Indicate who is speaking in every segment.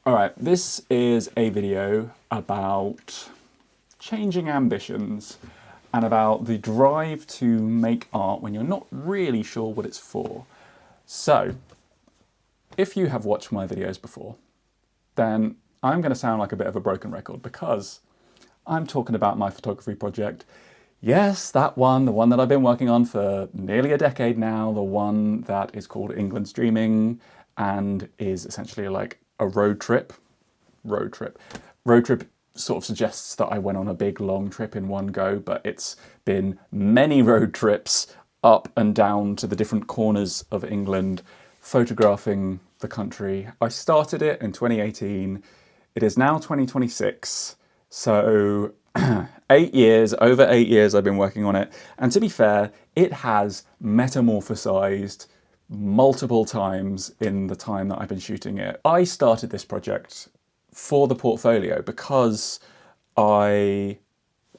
Speaker 1: All right, this is a video about changing ambitions and about the drive to make art when you're not really sure what it's for. So, if you have watched my videos before, then I'm going to sound like a bit of a broken record because I'm talking about my photography project. Yes, that one, the one that I've been working on for nearly a decade now, the one that is called England's Dreaming and is essentially like a road trip. Road trip sort of suggests that I went on a big long trip in one go, but it's been many road trips up and down to the different corners of England, photographing the country. I started it in 2018. It is now 2026. So 8 years, over 8 years I've been working on it. And to be fair, it has metamorphosized multiple times in the time that I've been shooting it. I started this project for the portfolio because I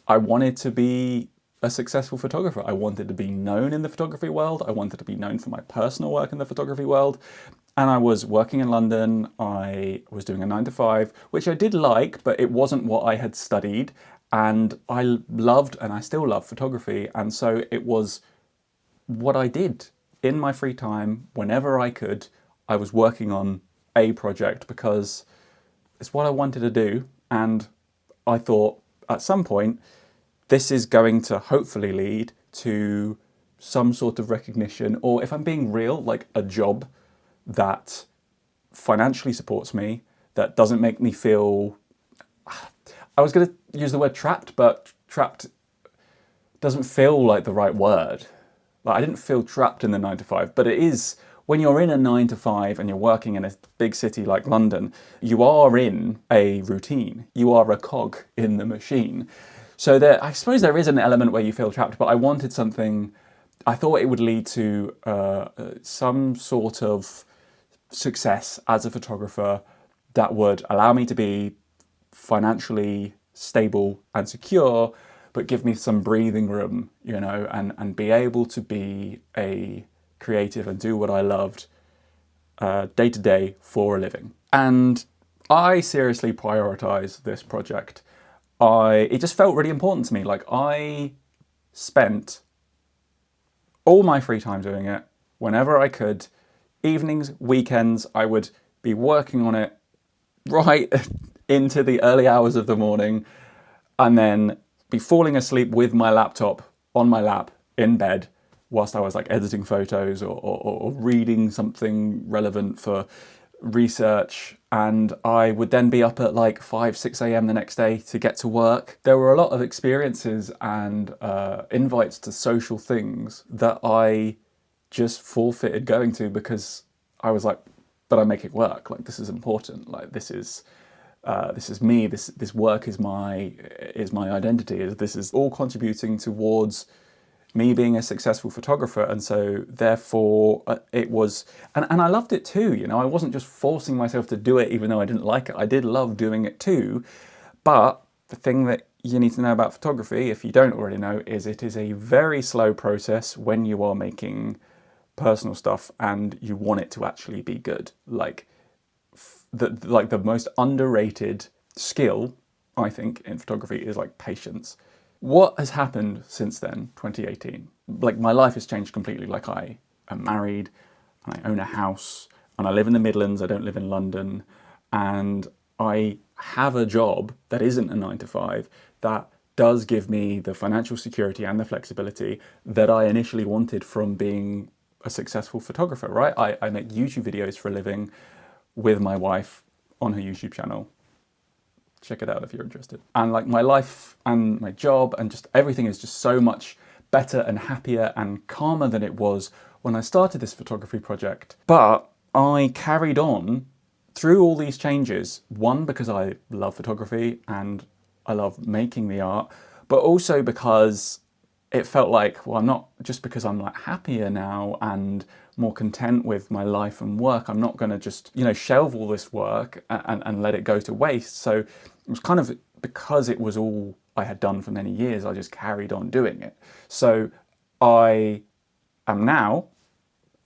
Speaker 1: wanted to be a successful photographer. I wanted to be known in the photography world. I wanted to be known for my personal work in the photography world. And I was working in London. I was doing a 9-to-5, which I did like, but it wasn't what I had studied. And I loved, and I still love photography. And so it was what I did in my free time, whenever I could. I was working on a project because it's what I wanted to do. And I thought at some point, this is going to hopefully lead to some sort of recognition, or if I'm being real, like a job that financially supports me, that doesn't make me feel, I was going to use the word trapped, but trapped doesn't feel like the right word. Like, I didn't feel trapped in the 9-to-5, but it is, when you're in a 9-to-5 and you're working in a big city like London, you are in a routine. You are a cog in the machine. So I suppose there is an element where you feel trapped, but I wanted something, I thought it would lead to some sort of success as a photographer that would allow me to be financially stable and secure, but give me some breathing room, you know, and be able to be a creative and do what I loved day to day for a living. And I seriously prioritize this project. It just felt really important to me. Like, I spent all my free time doing it whenever I could. Evenings, weekends, I would be working on it right into the early hours of the morning and then be falling asleep with my laptop on my lap in bed whilst I was like editing photos or reading something relevant for research. And I would then be up at like 5, 6 a.m. the next day to get to work. There were a lot of experiences and invites to social things that I just forfeited going to because I was like, but I make it work. Like, this is important. Like, this is me. This work is my identity. This is all contributing towards me being a successful photographer. And so therefore it was, and I loved it too, you know. I wasn't just forcing myself to do it even though I didn't like it. I did love doing it too. But the thing that you need to know about photography, if you don't already know, is it is a very slow process when you are making personal stuff and you want it to actually be good. Like the most underrated skill, I think, in photography is like patience. What has happened since then, 2018? Like, my life has changed completely. Like, I am married and I own a house and I live in the Midlands. I don't live in London. And I have a job that isn't a 9-to-5 that does give me the financial security and the flexibility that I initially wanted from being a successful photographer, right? I make YouTube videos for a living with my wife on her YouTube channel. Check it out if you're interested. And like, my life and my job and just everything is just so much better and happier and calmer than it was when I started this photography project. But I carried on through all these changes, one, because I love photography and I love making the art, but also because it felt like, well, I'm not, just because I'm like happier now and more content with my life and work, I'm not going to just, you know, shelve all this work and let it go to waste. So it was kind of, because it was all I had done for many years, I just carried on doing it. So I am now,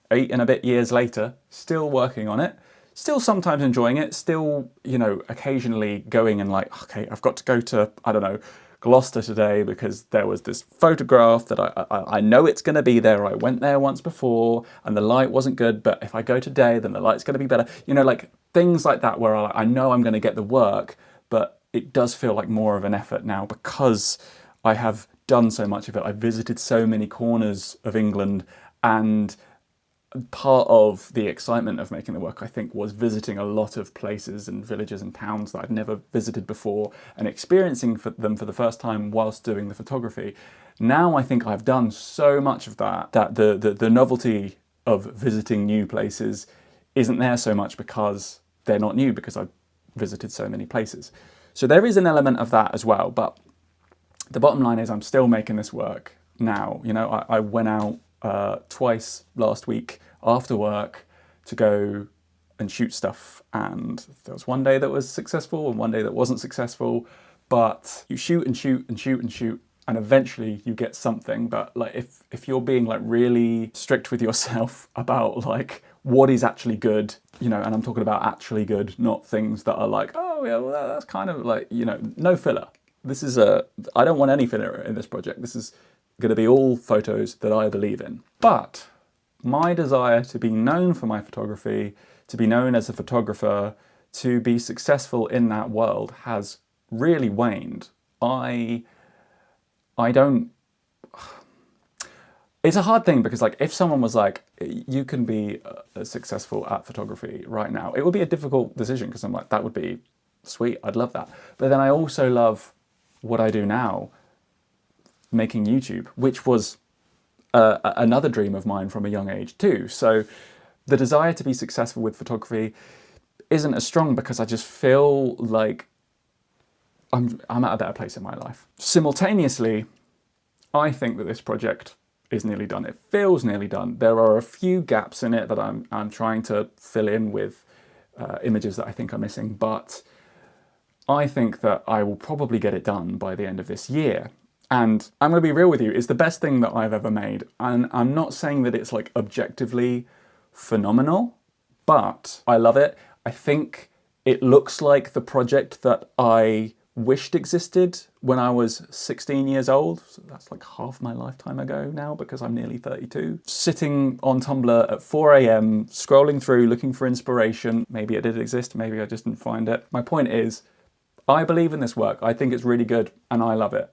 Speaker 1: 8 and a bit years later, still working on it, still sometimes enjoying it, still, you know, occasionally going and like, okay, I've got to go to, I don't know, Gloucester today because there was this photograph that I know it's going to be there. I went there once before and the light wasn't good, but if I go today, then the light's going to be better. You know, like things like that where I know I'm going to get the work, but it does feel like more of an effort now because I have done so much of it. I've visited so many corners of England, and part of the excitement of making the work, I think, was visiting a lot of places and villages and towns that I'd never visited before and experiencing them for the first time whilst doing the photography. Now I think I've done so much of that the novelty of visiting new places isn't there so much because they're not new, because I've visited so many places. So there is an element of that as well, but the bottom line is I'm still making this work now. You know, I went out twice last week after work to go and shoot stuff, and there was one day that was successful and one day that wasn't successful, but you shoot and shoot and shoot and shoot and eventually you get something. But like if you're being like really strict with yourself about like what is actually good, you know, and I'm talking about actually good, not things that are like, oh yeah, well that's kind of like, you know, no filler. This is I don't want any filler in this project. This is going to be all photos that I believe in. But my desire to be known for my photography, to be known as a photographer, to be successful in that world has really waned. I don't... It's a hard thing because like if someone was like, you can be successful at photography right now, it would be a difficult decision because I'm like, that would be sweet, I'd love that. But then I also love what I do now, making YouTube, which was another dream of mine from a young age too. So the desire to be successful with photography isn't as strong because I just feel like I'm at a better place in my life. Simultaneously, I think that this project is nearly done. It feels nearly done. There are a few gaps in it that I'm trying to fill in with images that I think are missing, but I think that I will probably get it done by the end of this year. And I'm going to be real with you, it's the best thing that I've ever made. And I'm not saying that it's like objectively phenomenal, but I love it. I think it looks like the project that I wished existed when I was 16 years old. So that's like half my lifetime ago now because I'm nearly 32. Sitting on Tumblr at 4 a.m, scrolling through, looking for inspiration. Maybe it did exist, maybe I just didn't find it. My point is, I believe in this work. I think it's really good and I love it.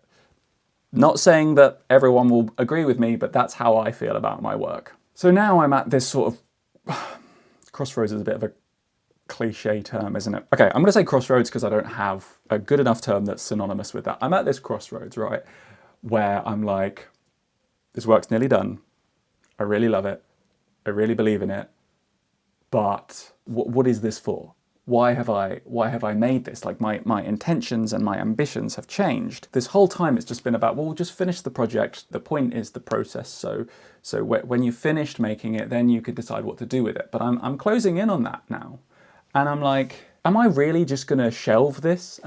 Speaker 1: Not saying that everyone will agree with me, but that's how I feel about my work. So now I'm at this sort of... crossroads is a bit of a cliche term, isn't it? Okay, I'm going to say crossroads because I don't have a good enough term that's synonymous with that. I'm at this crossroads, right, where I'm like, this work's nearly done. I really love it. I really believe in it. But what is this for? Why have I made this? Like my intentions and my ambitions have changed. This whole time it's just been about, well, we'll just finish the project. The point is the process. So when you've finished making it, then you could decide what to do with it. But I'm closing in on that now. And I'm like, am I really just gonna shelve this?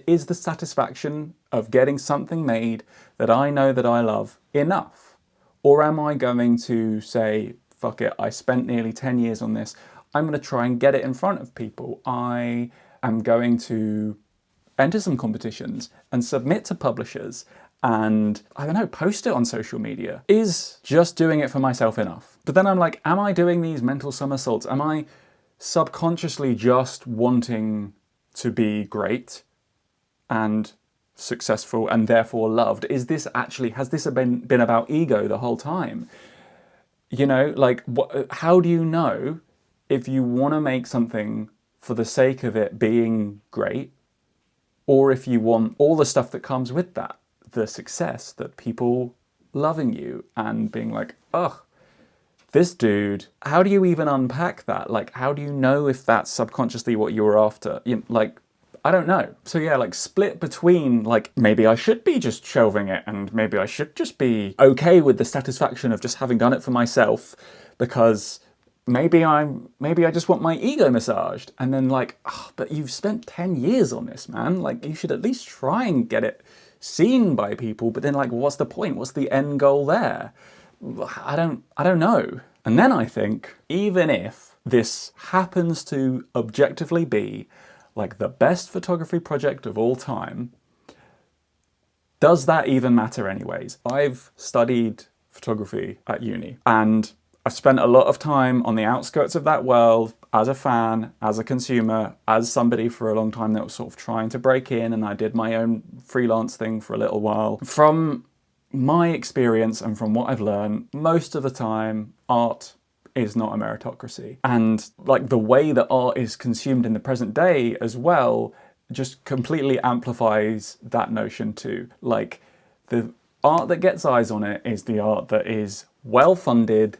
Speaker 1: Is the satisfaction of getting something made that I know that I love enough? Or am I going to say, fuck it, I spent nearly 10 years on this. I'm going to try and get it in front of people. I am going to enter some competitions and submit to publishers and, I don't know, post it on social media. Is just doing it for myself enough? But then I'm like, am I doing these mental somersaults? Am I subconsciously just wanting to be great and successful and therefore loved? Has this been about ego the whole time? You know, like, how do you know if you want to make something for the sake of it being great, or if you want all the stuff that comes with that, the success, that people loving you and being like, ugh, this dude, how do you even unpack that? Like, how do you know if that's subconsciously what you were after? Like, I don't know. So yeah, like split between like, maybe I should be just shelving it and maybe I should just be okay with the satisfaction of just having done it for myself because maybe I just want my ego massaged. And then like, oh, but you've spent 10 years on this, man. Like you should at least try and get it seen by people. But then like, what's the point? What's the end goal there? I don't know. And then I think, even if this happens to objectively be like the best photography project of all time, does that even matter anyways? I've studied photography at uni and I've spent a lot of time on the outskirts of that world as a fan, as a consumer, as somebody for a long time that was sort of trying to break in, and I did my own freelance thing for a little while. From my experience and from what I've learned, most of the time art is not a meritocracy. And like the way that art is consumed in the present day as well just completely amplifies that notion too. Like the art that gets eyes on it is the art that is well funded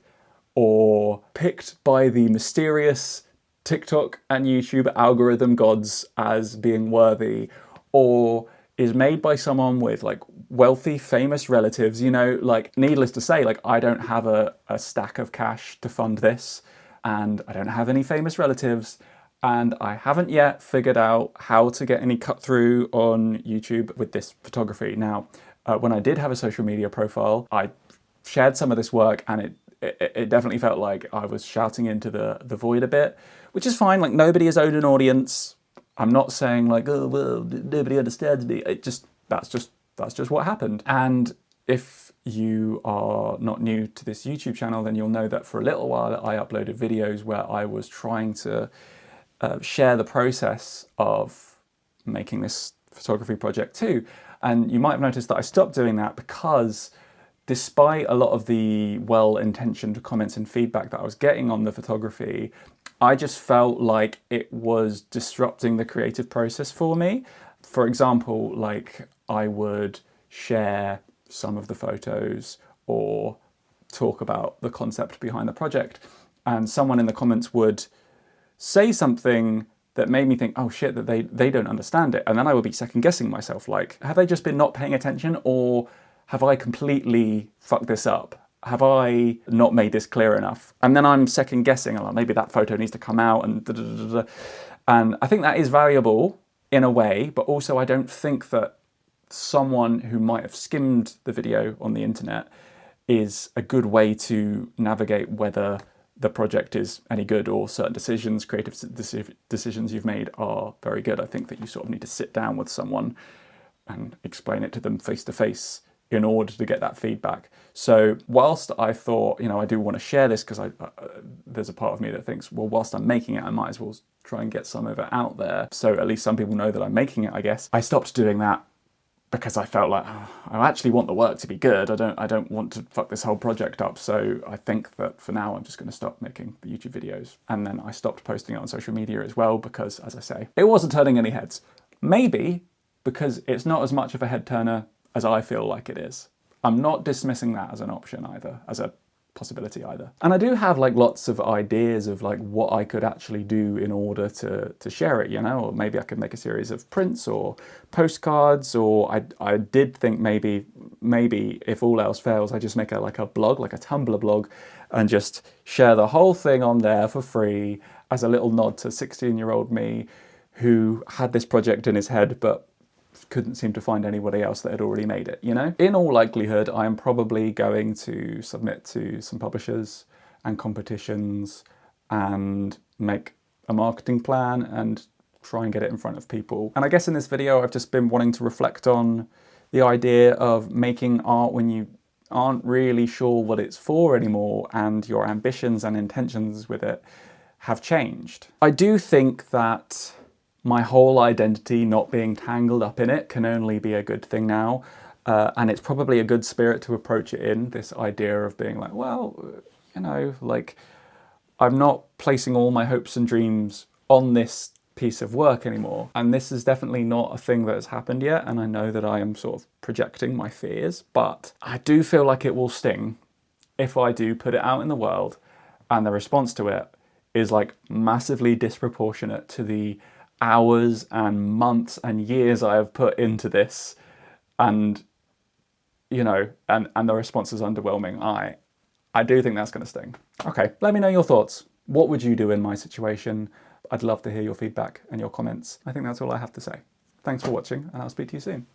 Speaker 1: or picked by the mysterious TikTok and YouTube algorithm gods as being worthy, or is made by someone with like wealthy, famous relatives. You know, like needless to say, like I don't have a stack of cash to fund this, and I don't have any famous relatives, and I haven't yet figured out how to get any cut through on YouTube with this photography. Now, when I did have a social media profile, I shared some of this work, and it definitely felt like I was shouting into the void a bit, which is fine. Like nobody is owed an audience. I'm not saying like, oh, well, nobody understands me. That's just what happened. And if you are not new to this YouTube channel, then you'll know that for a little while I uploaded videos where I was trying to share the process of making this photography project too. And you might have noticed that I stopped doing that because despite a lot of the well-intentioned comments and feedback that I was getting on the photography, I just felt like it was disrupting the creative process for me. For example, like I would share some of the photos or talk about the concept behind the project, and someone in the comments would say something that made me think, oh shit, that they don't understand it. And then I would be second guessing myself, like, have they just been not paying attention, or have I completely fucked this up? Have I not made this clear enough? And then I'm second guessing, like maybe that photo needs to come out and da, da, da, da. And I think that is valuable in a way, but also I don't think that someone who might have skimmed the video on the internet is a good way to navigate whether the project is any good or certain decisions, creative decisions you've made are very good. I think that you sort of need to sit down with someone and explain it to them face to face in order to get that feedback. So whilst I thought, you know, I do want to share this because there's a part of me that thinks, well, whilst I'm making it, I might as well try and get some of it out there. So at least some people know that I'm making it, I guess. I stopped doing that because I felt like, oh, I actually want the work to be good. I don't want to fuck this whole project up. So I think that for now, I'm just going to stop making the YouTube videos. And then I stopped posting it on social media as well because, as I say, it wasn't turning any heads. Maybe because it's not as much of a head turner as I feel like it is. I'm not dismissing that as an option either, as a possibility either. And I do have like lots of ideas of like what I could actually do in order to share it, you know, or maybe I could make a series of prints or postcards, or I did think maybe if all else fails, I just make like a blog, like a Tumblr blog, and just share the whole thing on there for free as a little nod to 16-year-old me who had this project in his head but couldn't seem to find anybody else that had already made it, you know? In all likelihood, I am probably going to submit to some publishers and competitions and make a marketing plan and try and get it in front of people. And I guess in this video, I've just been wanting to reflect on the idea of making art when you aren't really sure what it's for anymore and your ambitions and intentions with it have changed. I do think that my whole identity not being tangled up in it can only be a good thing now. And it's probably a good spirit to approach it in, this idea of being like, well, you know, like I'm not placing all my hopes and dreams on this piece of work anymore. And this is definitely not a thing that has happened yet. And I know that I am sort of projecting my fears, but I do feel like it will sting if I do put it out in the world and the response to it is like massively disproportionate to the hours and months and years I have put into this, and you know, and the response is underwhelming. I do think that's going to sting. Okay, let me know your thoughts. What would you do in my situation? I'd love to hear your feedback and your comments. I think that's all I have to say. Thanks for watching, and I'll speak to you soon.